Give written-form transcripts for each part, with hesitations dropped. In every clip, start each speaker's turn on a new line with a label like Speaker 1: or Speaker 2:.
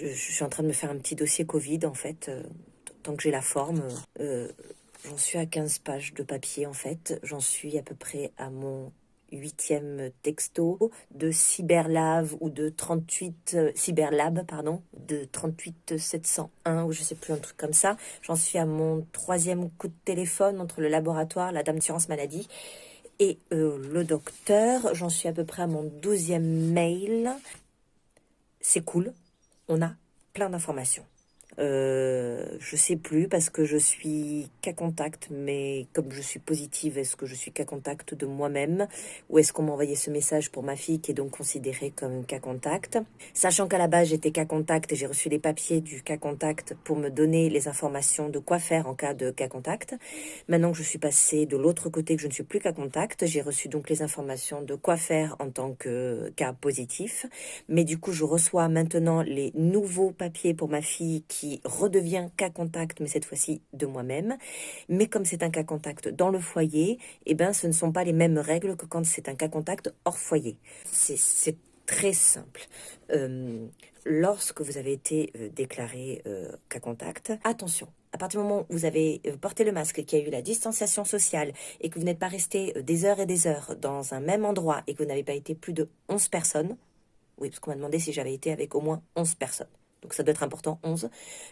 Speaker 1: je suis en train de me faire un petit dossier Covid, en fait. Tant que j'ai la forme, j'en suis à 15 pages de papier, en fait. J'en suis à peu près à mon 8e texto de Cyberlab ou de 38 Cyberlab, pardon, de 38 701 ou je sais plus, un truc comme ça. J'en suis à mon 3e coup de téléphone entre le laboratoire, la dame d'assurance maladie et le docteur. J'en suis à peu près à mon 12e mail. C'est cool, on a plein d'informations. Je sais plus parce que je suis cas contact, mais comme je suis positive, est-ce que je suis cas contact de moi-même ou est-ce qu'on m'a envoyé ce message pour ma fille qui est donc considérée comme cas contact? Sachant qu'à la base j'étais cas contact et j'ai reçu les papiers du cas contact pour me donner les informations de quoi faire en cas de cas contact. Maintenant que je suis passée de l'autre côté, que je ne suis plus cas contact, j'ai reçu donc les informations de quoi faire en tant que cas positif. Mais du coup, je reçois maintenant les nouveaux papiers pour ma fille qui redevient cas contact, mais cette fois-ci de moi-même. Mais comme c'est un cas contact dans le foyer, eh ben, ce ne sont pas les mêmes règles que quand c'est un cas contact hors foyer. C'est très simple. Lorsque vous avez été déclaré cas contact, attention. À partir du moment où vous avez porté le masque, qu'il y a eu la distanciation sociale et que vous n'êtes pas resté des heures et des heures dans un même endroit et que vous n'avez pas été plus de 11 personnes, oui, parce qu'on m'a demandé si j'avais été avec au moins 11 personnes. Donc ça doit être important, 11.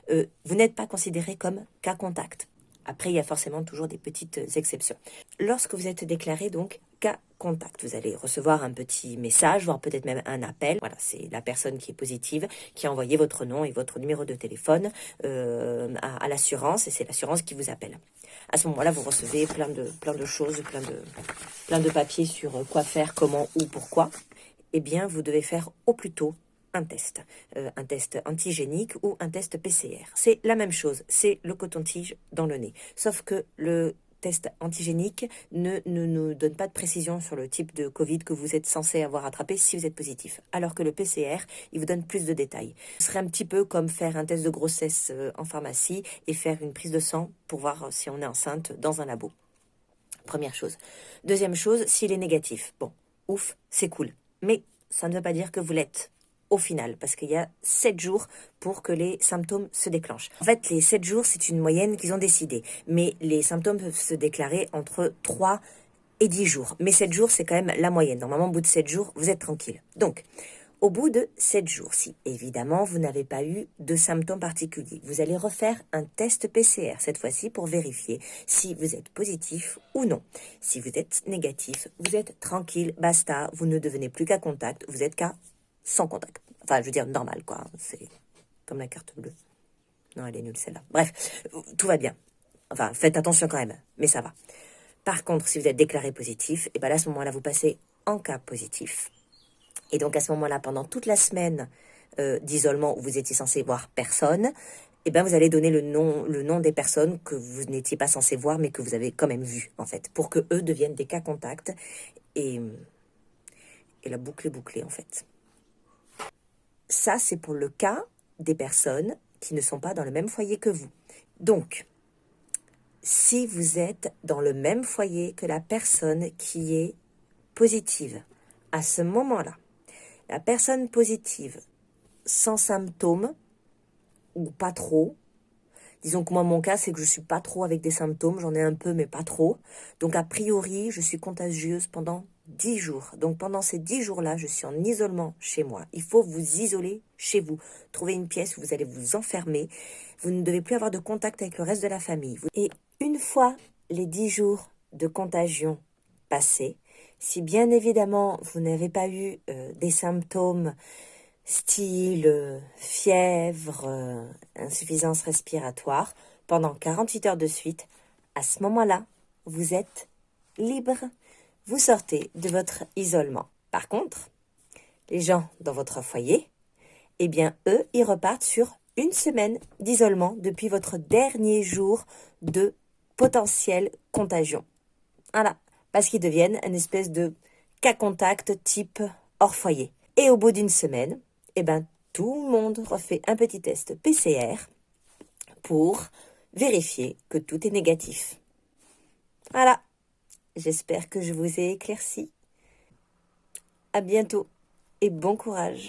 Speaker 1: Vous n'êtes pas considéré comme cas contact. Après, il y a forcément toujours des petites exceptions. Lorsque vous êtes déclaré donc cas contact, vous allez recevoir un petit message, voire peut-être même un appel. Voilà, c'est la personne qui est positive qui a envoyé votre nom et votre numéro de téléphone à l'assurance et c'est l'assurance qui vous appelle. À ce moment-là, vous recevez plein de choses, plein de papiers sur quoi faire, comment, où, pourquoi. Eh bien, vous devez faire au plus tôt un test antigénique ou un test PCR. C'est la même chose, c'est le coton-tige dans le nez. Sauf que le test antigénique ne nous donne pas de précision sur le type de Covid que vous êtes censé avoir attrapé si vous êtes positif. Alors que le PCR, il vous donne plus de détails. Ce serait un petit peu comme faire un test de grossesse en pharmacie et faire une prise de sang pour voir si on est enceinte dans un labo. Première chose. Deuxième chose, s'il est négatif. Bon, ouf, c'est cool. Mais ça ne veut pas dire que vous l'êtes au final, parce qu'il y a 7 jours pour que les symptômes se déclenchent. En fait, les 7 jours, c'est une moyenne qu'ils ont décidée. Mais les symptômes peuvent se déclarer entre 3 et 10 jours. Mais 7 jours, c'est quand même la moyenne. Normalement, au bout de 7 jours, vous êtes tranquille. Donc, au bout de 7 jours, si évidemment vous n'avez pas eu de symptômes particuliers, vous allez refaire un test PCR cette fois-ci pour vérifier si vous êtes positif ou non. Si vous êtes négatif, vous êtes tranquille, basta, vous ne devenez plus cas contact, vous êtes cas sans contact. Enfin, je veux dire normal, quoi. C'est comme la carte bleue. Non, elle est nulle celle-là. Bref, tout va bien. Enfin, faites attention quand même, mais ça va. Par contre, si vous êtes déclaré positif, et ben là, à ce moment-là, vous passez en cas positif. Et donc, à ce moment-là, pendant toute la semaine d'isolement où vous étiez censé voir personne, eh ben, vous allez donner le nom des personnes que vous n'étiez pas censé voir, mais que vous avez quand même vues, en fait, pour que eux deviennent des cas contacts. Et la boucle est bouclée, en fait. Ça, c'est pour le cas des personnes qui ne sont pas dans le même foyer que vous. Donc, si vous êtes dans le même foyer que la personne qui est positive, à ce moment-là, la personne positive sans symptômes ou pas trop, disons que moi mon cas c'est que je suis pas trop avec des symptômes, j'en ai un peu mais pas trop, donc a priori je suis contagieuse pendant 10 jours. Donc pendant ces 10 jours-là, je suis en isolement chez moi. Il faut vous isoler chez vous. Trouver une pièce où vous allez vous enfermer. Vous ne devez plus avoir de contact avec le reste de la famille. Et une fois les 10 jours de contagion passés, si bien évidemment vous n'avez pas eu des symptômes style fièvre, insuffisance respiratoire, pendant 48 heures de suite, à ce moment-là, vous êtes libre. Vous sortez de votre isolement. Par contre, les gens dans votre foyer, eh bien, eux, ils repartent sur une semaine d'isolement depuis votre dernier jour de potentielle contagion. Voilà, parce qu'ils deviennent une espèce de cas contact type hors foyer. Et au bout d'une semaine, eh ben, tout le monde refait un petit test PCR pour vérifier que tout est négatif. Voilà, j'espère que je vous ai éclairci. À bientôt et bon courage.